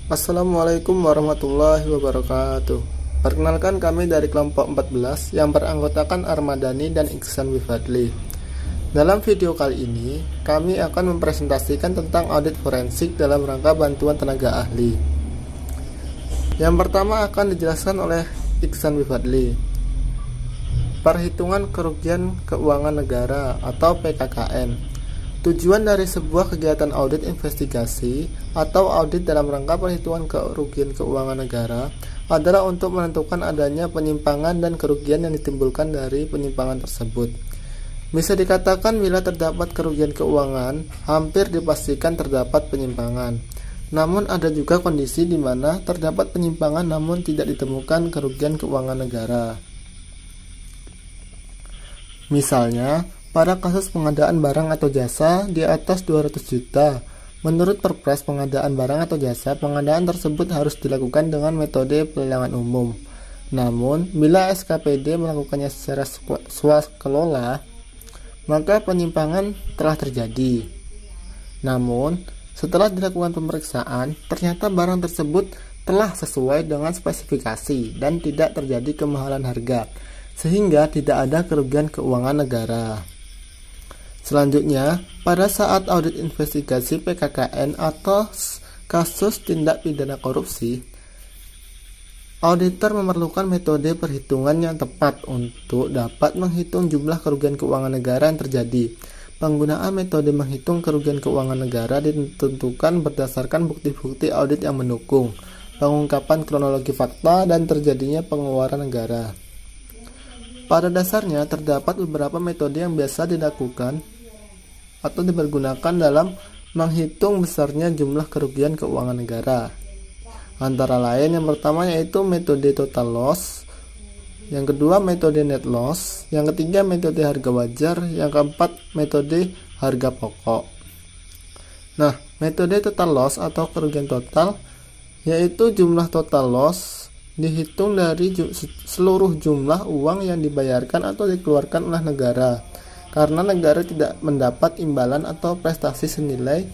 Assalamualaikum warahmatullahi wabarakatuh. Perkenalkan, kami dari kelompok 14 yang beranggotakan Armadani dan Iksan Wifadli. Dalam video kali ini, kami akan mempresentasikan tentang audit forensik dalam rangka bantuan tenaga ahli. Yang pertama akan dijelaskan oleh Iksan Wifadli. Perhitungan kerugian keuangan negara atau PKKN. Tujuan dari sebuah kegiatan audit investigasi atau audit dalam rangka perhitungan kerugian keuangan negara adalah untuk menentukan adanya penyimpangan dan kerugian yang ditimbulkan dari penyimpangan tersebut. Bisa dikatakan bila terdapat kerugian keuangan, hampir dipastikan terdapat penyimpangan. Namun ada juga kondisi di mana terdapat penyimpangan namun tidak ditemukan kerugian keuangan negara. Misalnya, pada kasus pengadaan barang atau jasa di atas 200 juta, menurut Perpres pengadaan barang atau jasa, pengadaan tersebut harus dilakukan dengan metode pelelangan umum. Namun, bila SKPD melakukannya secara swakelola, maka penyimpangan telah terjadi. Namun, setelah dilakukan pemeriksaan, ternyata barang tersebut telah sesuai dengan spesifikasi dan tidak terjadi kemahalan harga, sehingga tidak ada kerugian keuangan negara. Selanjutnya, pada saat audit investigasi PKKN atau kasus tindak pidana korupsi, auditor memerlukan metode perhitungan yang tepat untuk dapat menghitung jumlah kerugian keuangan negara yang terjadi. Penggunaan metode menghitung kerugian keuangan negara ditentukan berdasarkan bukti-bukti audit yang mendukung pengungkapan kronologi fakta dan terjadinya pengeluaran negara. Pada dasarnya, terdapat beberapa metode yang biasa dilakukan atau dipergunakan dalam menghitung besarnya jumlah kerugian keuangan negara. Antara lain, yang pertama yaitu metode total loss, yang kedua metode net loss, yang ketiga metode harga wajar, yang keempat metode harga pokok. Nah, metode total loss atau kerugian total yaitu jumlah total loss dihitung dari seluruh jumlah uang yang dibayarkan atau dikeluarkan oleh negara karena negara tidak mendapat imbalan atau prestasi senilai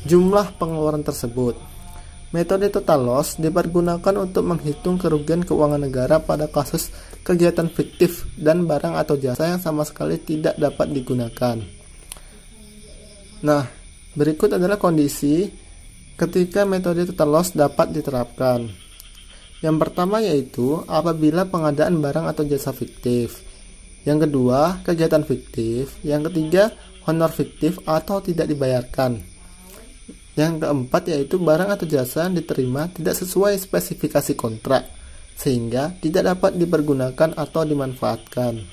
jumlah pengeluaran tersebut. Metode total loss dipergunakan untuk menghitung kerugian keuangan negara pada kasus kegiatan fiktif dan barang atau jasa yang sama sekali tidak dapat digunakan. Nah, berikut adalah kondisi ketika metode total loss dapat diterapkan. Yang pertama yaitu apabila pengadaan barang atau jasa fiktif. Yang kedua, kegiatan fiktif. Yang ketiga, honor fiktif atau tidak dibayarkan. Yang keempat yaitu barang atau jasa yang diterima tidak sesuai spesifikasi kontrak, sehingga tidak dapat dipergunakan atau dimanfaatkan.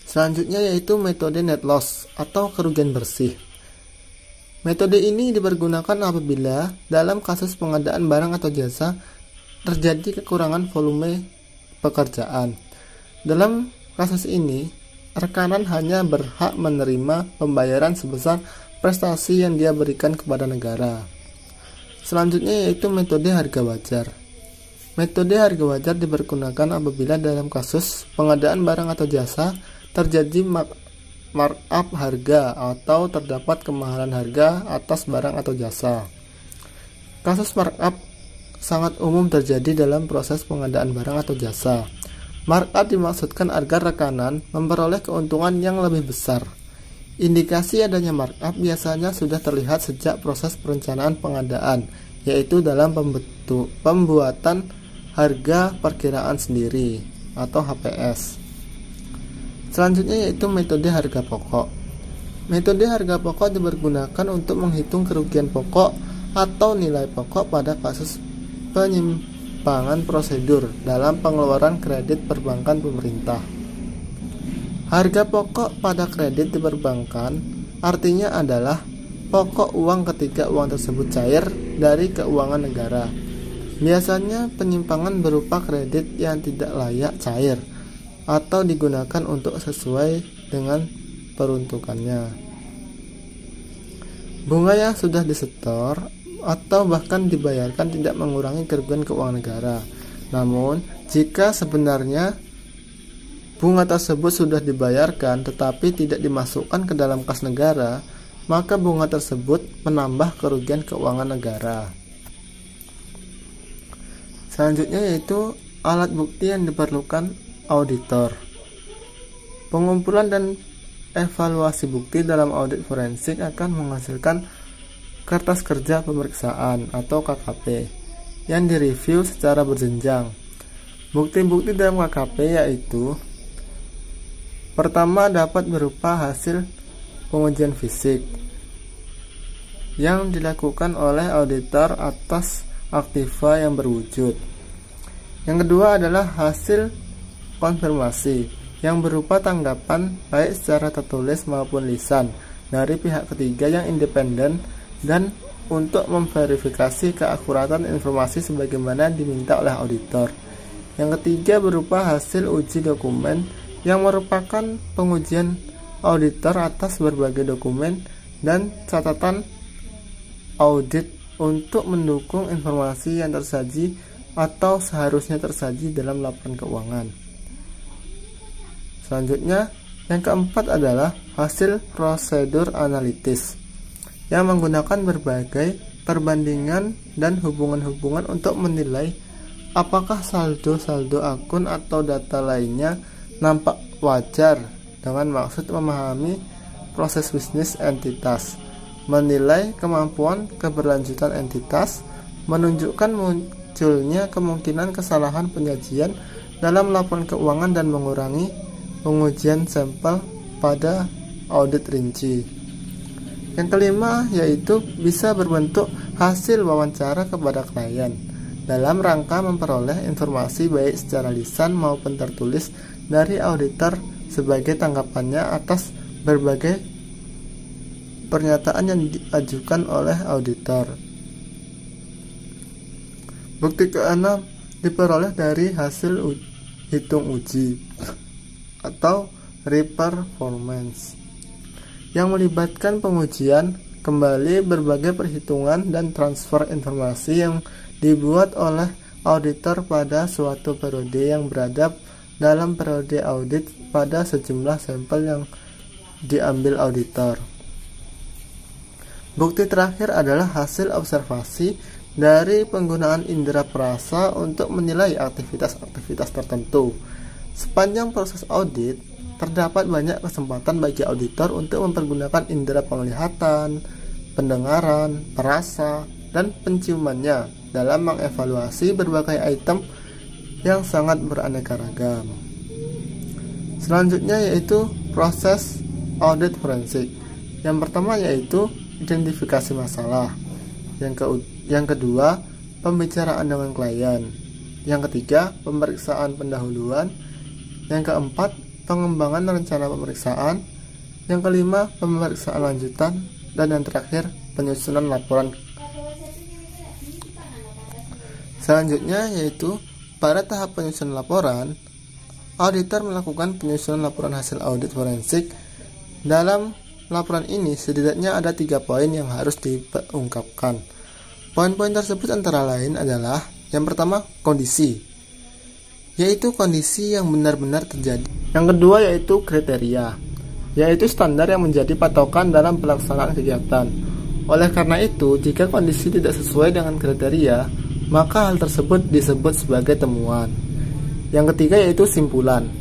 Selanjutnya yaitu metode net loss atau kerugian bersih. Metode ini dipergunakan apabila dalam kasus pengadaan barang atau jasa terjadi kekurangan volume pekerjaan. Dalam kasus ini, rekanan hanya berhak menerima pembayaran sebesar prestasi yang dia berikan kepada negara. Selanjutnya yaitu metode harga wajar. Metode harga wajar dipergunakan apabila dalam kasus pengadaan barang atau jasa terjadi markup harga atau terdapat kemahalan harga atas barang atau jasa. Kasus markup sangat umum terjadi dalam proses pengadaan barang atau jasa. Markup dimaksudkan agar rekanan memperoleh keuntungan yang lebih besar. Indikasi adanya markup biasanya sudah terlihat sejak proses perencanaan pengadaan, yaitu dalam pembuatan harga perkiraan sendiri atau HPS. Selanjutnya yaitu metode harga pokok. Metode harga pokok dipergunakan untuk menghitung kerugian pokok atau nilai pokok pada kasus penyimpangan prosedur dalam pengeluaran kredit perbankan pemerintah. Harga pokok pada kredit di perbankan artinya adalah pokok uang ketika uang tersebut cair dari keuangan negara. Biasanya penyimpangan berupa kredit yang tidak layak cair atau digunakan untuk sesuai dengan peruntukannya. Bunga yang sudah disetor atau bahkan dibayarkan tidak mengurangi kerugian keuangan negara. Namun, jika sebenarnya bunga tersebut sudah dibayarkan tetapi tidak dimasukkan ke dalam kas negara, maka bunga tersebut menambah kerugian keuangan negara. Selanjutnya yaitu alat bukti yang diperlukan auditor. Pengumpulan dan evaluasi bukti dalam audit forensik akan menghasilkan kertas kerja pemeriksaan atau KKP yang direview secara berjenjang. Bukti-bukti dalam KKP yaitu: pertama, dapat berupa hasil pengujian fisik yang dilakukan oleh auditor atas aktiva yang berwujud. Yang kedua adalah hasil konfirmasi yang berupa tanggapan baik secara tertulis maupun lisan dari pihak ketiga yang independen dan untuk memverifikasi keakuratan informasi sebagaimana diminta oleh auditor. Yang ketiga berupa hasil uji dokumen yang merupakan pengujian auditor atas berbagai dokumen dan catatan audit untuk mendukung informasi yang tersaji atau seharusnya tersaji dalam laporan keuangan. Selanjutnya, yang keempat adalah hasil prosedur analitis yang menggunakan berbagai perbandingan dan hubungan-hubungan untuk menilai apakah saldo-saldo akun atau data lainnya nampak wajar, dengan maksud memahami proses bisnis entitas, menilai kemampuan keberlanjutan entitas, menunjukkan munculnya kemungkinan kesalahan penyajian dalam laporan keuangan dan mengurangi pengujian sampel pada audit rinci. Yang kelima yaitu bisa berbentuk hasil wawancara kepada klien dalam rangka memperoleh informasi baik secara lisan maupun tertulis dari auditor sebagai tanggapannya atas berbagai pernyataan yang diajukan oleh auditor. Bukti keenam diperoleh dari hasil hitung uji atau reperformance yang melibatkan pengujian kembali berbagai perhitungan dan transfer informasi yang dibuat oleh auditor pada suatu periode yang beradab dalam periode audit pada sejumlah sampel yang diambil auditor. Bukti terakhir adalah hasil observasi dari penggunaan indera perasa untuk menilai aktivitas-aktivitas tertentu. Sepanjang proses audit, terdapat banyak kesempatan bagi auditor untuk mempergunakan indera penglihatan, pendengaran, perasa, dan penciumannya dalam mengevaluasi berbagai item yang sangat beraneka ragam. Selanjutnya yaitu proses audit forensik. Yang pertama yaitu identifikasi masalah. Yang kedua, pembicaraan dengan klien. Yang ketiga, pemeriksaan pendahuluan. Yang keempat, pengembangan rencana pemeriksaan. Yang kelima, pemeriksaan lanjutan. Dan yang terakhir, penyusunan laporan. Selanjutnya yaitu pada tahap penyusunan laporan, auditor melakukan penyusunan laporan hasil audit forensik. Dalam laporan ini setidaknya ada 3 poin yang harus diungkapkan. Poin-poin tersebut antara lain adalah: yang pertama, kondisi, yaitu kondisi yang benar-benar terjadi. Yang kedua yaitu kriteria, yaitu standar yang menjadi patokan dalam pelaksanaan kegiatan. Oleh karena itu, jika kondisi tidak sesuai dengan kriteria, maka hal tersebut disebut sebagai temuan. Yang ketiga yaitu simpulan,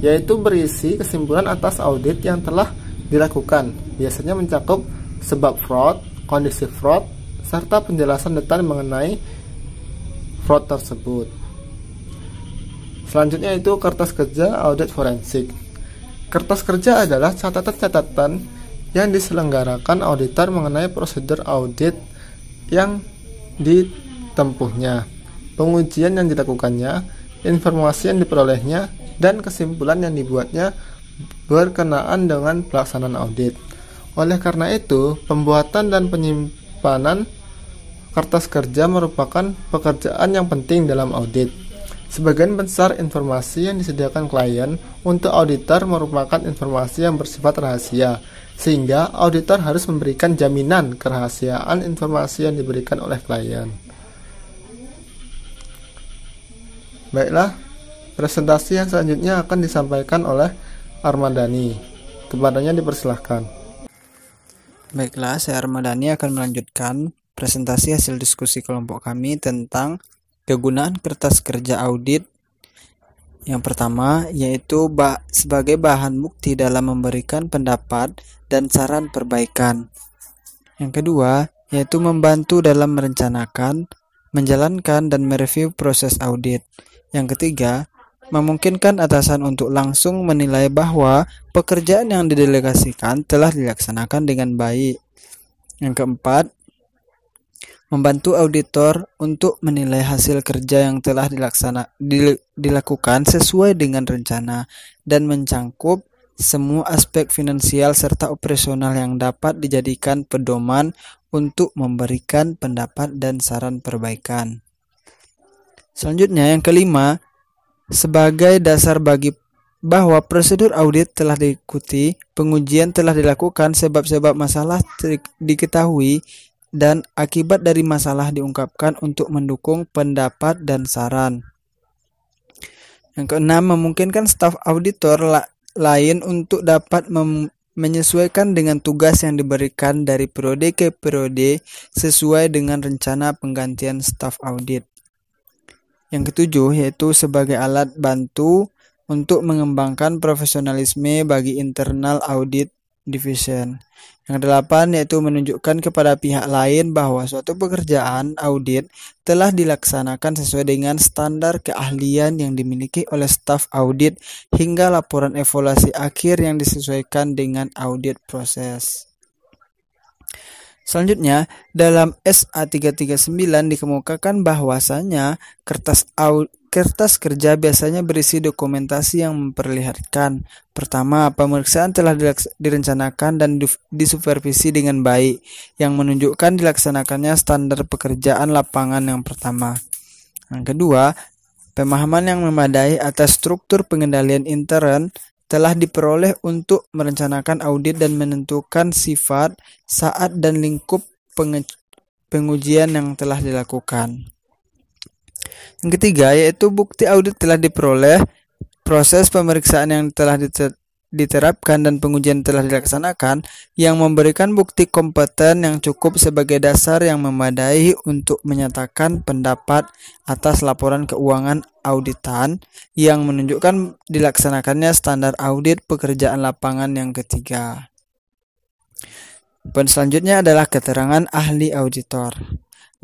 yaitu berisi kesimpulan atas audit yang telah dilakukan, biasanya mencakup sebab fraud, kondisi fraud, serta penjelasan detail mengenai fraud tersebut. Selanjutnya itu kertas kerja audit forensik. Kertas kerja adalah catatan-catatan yang diselenggarakan auditor mengenai prosedur audit yang ditempuhnya, pengujian yang dilakukannya, informasi yang diperolehnya, dan kesimpulan yang dibuatnya berkenaan dengan pelaksanaan audit. Oleh karena itu, pembuatan dan penyimpanan kertas kerja merupakan pekerjaan yang penting dalam audit. Sebagian besar informasi yang disediakan klien untuk auditor merupakan informasi yang bersifat rahasia, sehingga auditor harus memberikan jaminan kerahasiaan informasi yang diberikan oleh klien. Baiklah, presentasi yang selanjutnya akan disampaikan oleh Armadani. Kepadanya dipersilahkan. Baiklah, saya Armadani akan melanjutkan presentasi hasil diskusi kelompok kami tentang Kegunaan kertas kerja audit yang pertama yaitu sebagai bahan bukti dalam memberikan pendapat dan saran perbaikan. Yang kedua yaitu membantu dalam merencanakan, menjalankan, dan mereview proses audit. Yang ketiga, memungkinkan atasan untuk langsung menilai bahwa pekerjaan yang didelegasikan telah dilaksanakan dengan baik. Yang keempat, membantu auditor untuk menilai hasil kerja yang telah dilakukan sesuai dengan rencana dan mencangkup semua aspek finansial serta operasional yang dapat dijadikan pedoman untuk memberikan pendapat dan saran perbaikan. Selanjutnya, yang kelima, sebagai dasar bagi bahwa prosedur audit telah diikuti, pengujian telah dilakukan, sebab-sebab masalah diketahui, dan akibat dari masalah diungkapkan untuk mendukung pendapat dan saran. Yang keenam, memungkinkan staf auditor lain untuk dapat menyesuaikan dengan tugas yang diberikan dari periode ke periode sesuai dengan rencana penggantian staf audit. Yang ketujuh, yaitu sebagai alat bantu untuk mengembangkan profesionalisme bagi internal audit division. Yang kedelapan, yaitu menunjukkan kepada pihak lain bahwa suatu pekerjaan audit telah dilaksanakan sesuai dengan standar keahlian yang dimiliki oleh staf audit hingga laporan evaluasi akhir yang disesuaikan dengan audit proses. Selanjutnya, dalam SA 339 dikemukakan bahwasanya kertas kerja biasanya berisi dokumentasi yang memperlihatkan: pertama, pemeriksaan telah direncanakan dan disupervisi dengan baik, yang menunjukkan dilaksanakannya standar pekerjaan lapangan yang pertama. Yang kedua, pemahaman yang memadai atas struktur pengendalian intern telah diperoleh untuk merencanakan audit dan menentukan sifat, saat, dan lingkup pengujian yang telah dilakukan. Yang ketiga, yaitu bukti audit telah diperoleh, proses pemeriksaan yang telah diterapkan, dan pengujian telah dilaksanakan, yang memberikan bukti kompeten yang cukup sebagai dasar yang memadai untuk menyatakan pendapat atas laporan keuangan auditan yang menunjukkan dilaksanakannya standar audit pekerjaan lapangan. Yang ketiga. Poin selanjutnya adalah keterangan ahli auditor.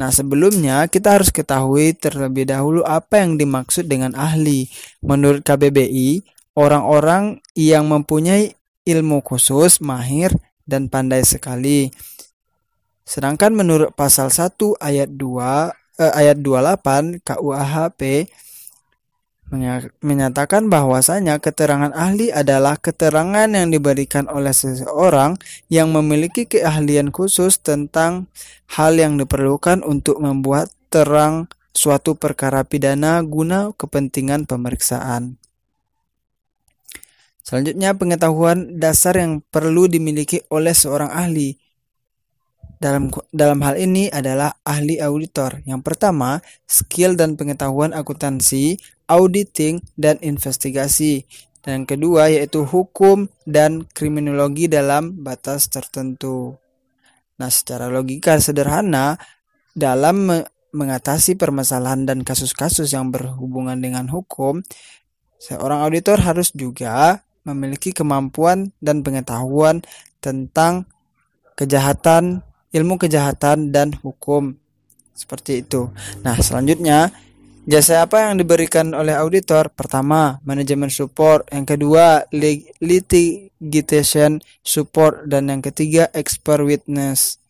Nah, sebelumnya kita harus ketahui terlebih dahulu apa yang dimaksud dengan ahli. Menurut KBBI, orang-orang yang mempunyai ilmu khusus, mahir, dan pandai sekali. Sedangkan menurut pasal 1 ayat 28 KUHP menyatakan bahwasanya keterangan ahli adalah keterangan yang diberikan oleh seseorang yang memiliki keahlian khusus tentang hal yang diperlukan untuk membuat terang suatu perkara pidana guna kepentingan pemeriksaan. Selanjutnya, pengetahuan dasar yang perlu dimiliki oleh seorang ahli. Dalam hal ini adalah ahli auditor. Yang pertama, skill dan pengetahuan akuntansi, auditing, dan investigasi. Dan yang kedua yaitu hukum dan kriminologi dalam batas tertentu. Nah, secara logika sederhana, dalam mengatasi permasalahan dan kasus-kasus yang berhubungan dengan hukum, seorang auditor harus juga memiliki kemampuan dan pengetahuan tentang kejahatan, ilmu kejahatan, dan hukum. Seperti itu. Nah, selanjutnya, jasa apa yang diberikan oleh auditor? Pertama, manajemen support. Yang kedua, litigation support. Dan yang ketiga, expert witness.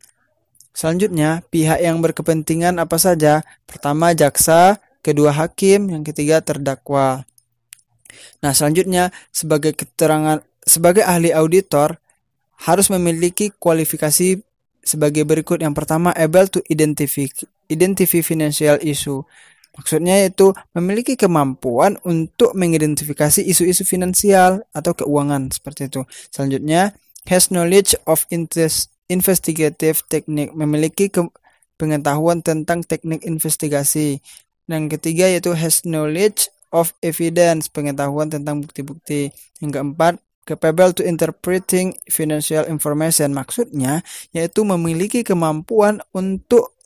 Selanjutnya, pihak yang berkepentingan apa saja? Pertama, jaksa. Kedua, hakim. Yang ketiga, terdakwa. Nah, selanjutnya, sebagai ahli auditor harus memiliki kualifikasi sebagai berikut. Yang pertama, able to identify financial issue. Maksudnya yaitu memiliki kemampuan untuk mengidentifikasi isu-isu finansial atau keuangan, seperti itu. Selanjutnya, has knowledge of investigative technique, memiliki pengetahuan tentang teknik investigasi. Yang ketiga yaitu has knowledge of evidence, pengetahuan tentang bukti-bukti. Yang keempat, capable to interpreting financial information, maksudnya yaitu memiliki kemampuan untuk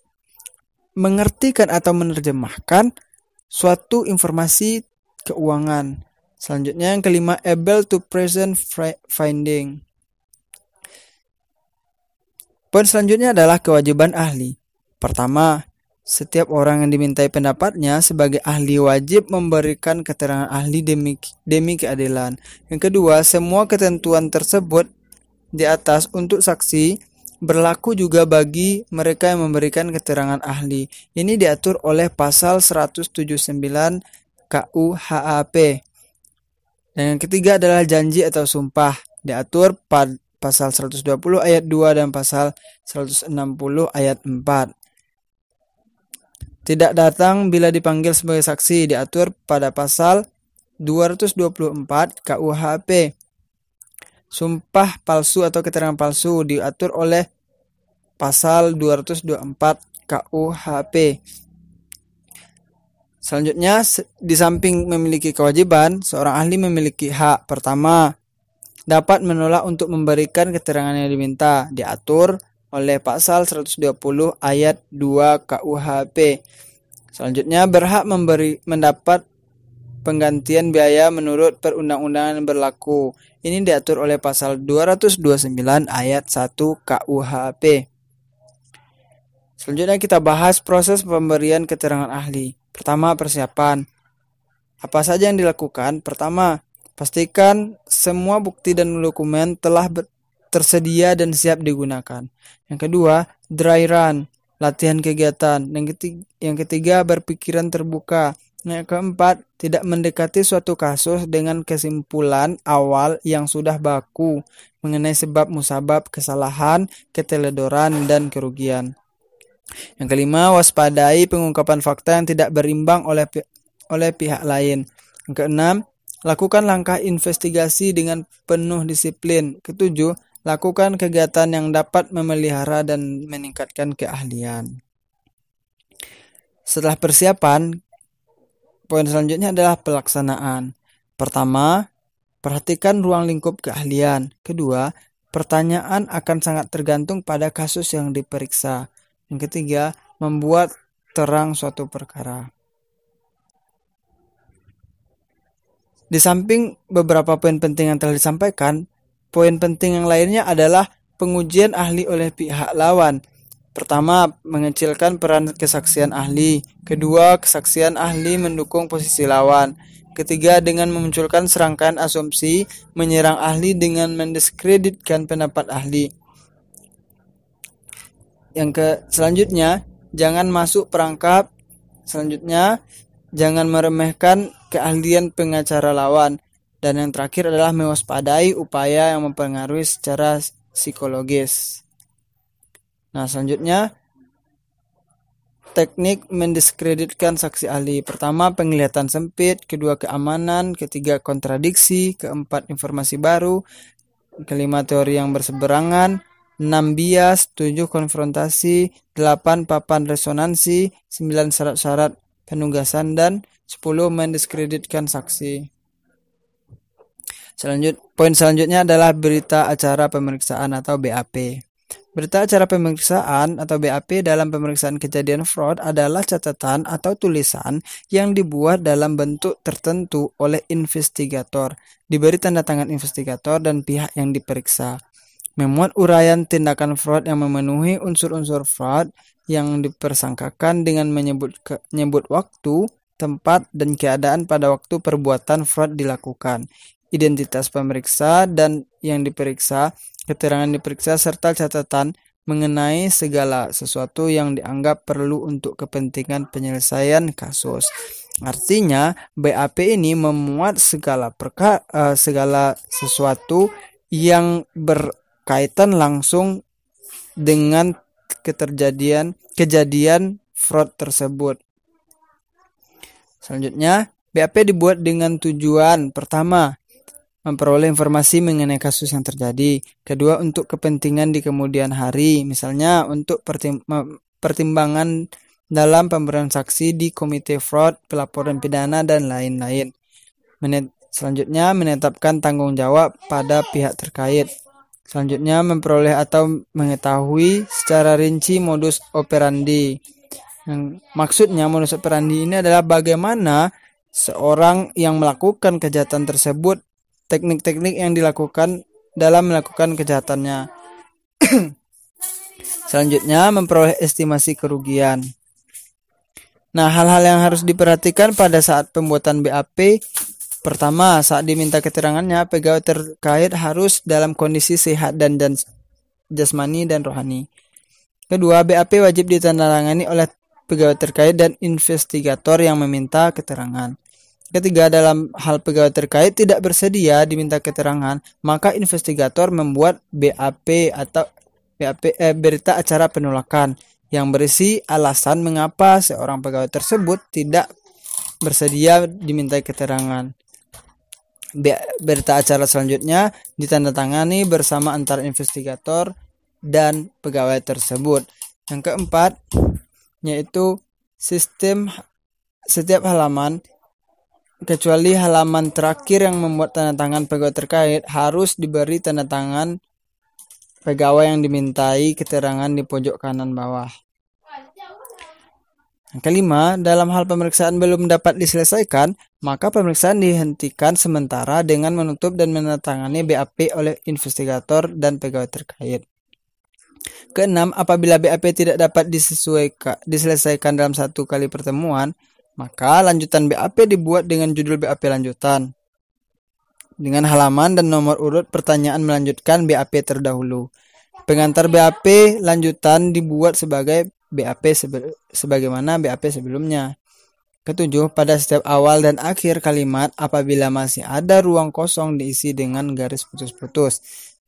mengertikan atau menerjemahkan suatu informasi keuangan. Selanjutnya yang kelima, able to present finding. Poin selanjutnya adalah kewajiban ahli. Pertama, setiap orang yang dimintai pendapatnya sebagai ahli wajib memberikan keterangan ahli demi keadilan. Yang kedua, semua ketentuan tersebut di atas untuk saksi berlaku juga bagi mereka yang memberikan keterangan ahli. Ini diatur oleh pasal 179 KUHP. Dan yang ketiga adalah janji atau sumpah, diatur pada pasal 120 ayat 2 dan pasal 160 ayat 4. Tidak datang bila dipanggil sebagai saksi, diatur pada pasal 224 KUHP. Sumpah palsu atau keterangan palsu diatur oleh pasal 224 KUHP. Selanjutnya, di samping memiliki kewajiban, seorang ahli memiliki hak. Pertama, dapat menolak untuk memberikan keterangan yang diminta, diatur oleh pasal 120 ayat 2 KUHP. Selanjutnya, berhak mendapat penggantian biaya menurut perundang-undangan yang berlaku. Ini diatur oleh pasal 229 ayat 1 KUHP. Selanjutnya kita bahas proses pemberian keterangan ahli. Pertama, persiapan. Apa saja yang dilakukan? Pertama, pastikan semua bukti dan dokumen telah tersedia dan siap digunakan. Yang kedua, dry run, latihan kegiatan. Yang ketiga, berpikiran terbuka. Yang keempat, tidak mendekati suatu kasus dengan kesimpulan awal yang sudah baku mengenai sebab musabab kesalahan, keteledoran, dan kerugian. Yang kelima, waspadai pengungkapan fakta yang tidak berimbang oleh pihak lain. Yang keenam, lakukan langkah investigasi dengan penuh disiplin. Ketujuh, lakukan kegiatan yang dapat memelihara dan meningkatkan keahlian. Setelah persiapan, poin selanjutnya adalah pelaksanaan. Pertama, perhatikan ruang lingkup keahlian. Kedua, pertanyaan akan sangat tergantung pada kasus yang diperiksa. Yang ketiga, membuat terang suatu perkara. Di samping beberapa poin penting yang telah disampaikan, poin penting yang lainnya adalah pengujian ahli oleh pihak lawan. Pertama, mengecilkan peran kesaksian ahli. Kedua, kesaksian ahli mendukung posisi lawan. Ketiga, dengan memunculkan serangkaian asumsi, menyerang ahli dengan mendiskreditkan pendapat ahli. Selanjutnya, jangan masuk perangkap. Selanjutnya, jangan meremehkan keahlian pengacara lawan. Dan yang terakhir adalah mewaspadai upaya yang mempengaruhi secara psikologis. Nah, selanjutnya, teknik mendiskreditkan saksi ahli. Pertama, penglihatan sempit. Kedua, keamanan. Ketiga, kontradiksi. Keempat, informasi baru. Kelima, teori yang berseberangan. 6, bias. 7, konfrontasi. 8, papan resonansi. 9, syarat-syarat penugasan. Dan 10, mendiskreditkan saksi. Poin selanjutnya adalah berita acara pemeriksaan atau BAP. Berita acara pemeriksaan atau BAP dalam pemeriksaan kejadian fraud adalah catatan atau tulisan yang dibuat dalam bentuk tertentu oleh investigator, diberi tanda tangan investigator dan pihak yang diperiksa. Memuat uraian tindakan fraud yang memenuhi unsur-unsur fraud yang dipersangkakan dengan menyebut waktu, tempat, dan keadaan pada waktu perbuatan fraud dilakukan, identitas pemeriksa dan yang diperiksa, keterangan diperiksa, serta catatan mengenai segala sesuatu yang dianggap perlu untuk kepentingan penyelesaian kasus. Artinya, BAP ini memuat segala sesuatu yang berkaitan langsung dengan kejadian fraud tersebut. Selanjutnya, BAP dibuat dengan tujuan pertama, memperoleh informasi mengenai kasus yang terjadi. Kedua, untuk kepentingan di kemudian hari, misalnya untuk pertimbangan dalam pemberian saksi di komite fraud, pelaporan pidana, dan lain-lain. Selanjutnya, menetapkan tanggung jawab pada pihak terkait. Selanjutnya, memperoleh atau mengetahui secara rinci modus operandi. Maksudnya modus operandi ini adalah bagaimana seorang yang melakukan kejahatan tersebut, teknik-teknik yang dilakukan dalam melakukan kejahatannya. Selanjutnya, memperoleh estimasi kerugian. Nah, hal-hal yang harus diperhatikan pada saat pembuatan BAP. Pertama, saat diminta keterangannya, pegawai terkait harus dalam kondisi sehat dan jasmani dan rohani. Kedua, BAP wajib ditandatangani oleh pegawai terkait dan investigator yang meminta keterangan. Ketiga, dalam hal pegawai terkait tidak bersedia diminta keterangan, maka investigator membuat BAP atau berita acara penolakan yang berisi alasan mengapa seorang pegawai tersebut tidak bersedia dimintai keterangan. Berita acara selanjutnya ditandatangani bersama antara investigator dan pegawai tersebut. Yang keempat, yaitu sistem setiap halaman, kecuali halaman terakhir yang membuat tanda tangan pegawai terkait, harus diberi tanda tangan pegawai yang dimintai keterangan di pojok kanan bawah. Yang kelima, dalam hal pemeriksaan belum dapat diselesaikan, maka pemeriksaan dihentikan sementara dengan menutup dan menandatangani BAP oleh investigator dan pegawai terkait. Keenam, apabila BAP tidak dapat diselesaikan dalam satu kali pertemuan, maka lanjutan BAP dibuat dengan judul BAP lanjutan, dengan halaman dan nomor urut pertanyaan melanjutkan BAP terdahulu. Pengantar BAP lanjutan dibuat sebagai BAP sebagaimana BAP sebelumnya. Ketujuh, pada setiap awal dan akhir kalimat, apabila masih ada ruang kosong diisi dengan garis putus-putus.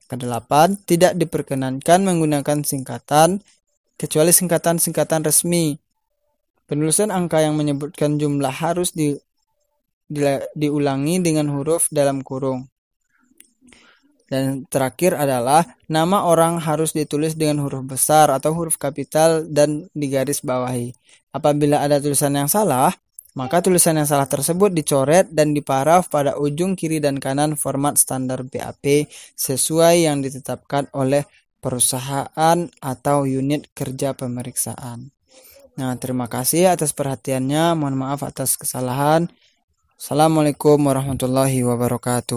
Kedelapan, tidak diperkenankan menggunakan singkatan, kecuali singkatan-singkatan resmi. Penulisan angka yang menyebutkan jumlah harus diulangi dengan huruf dalam kurung. Dan terakhir adalah, nama orang harus ditulis dengan huruf besar atau huruf kapital dan digaris bawahi. Apabila ada tulisan yang salah, maka tulisan yang salah tersebut dicoret dan diparaf pada ujung kiri dan kanan format standar BAP sesuai yang ditetapkan oleh perusahaan atau unit kerja pemeriksaan. Nah, terima kasih atas perhatiannya. Mohon maaf atas kesalahan. Assalamualaikum warahmatullahi wabarakatuh.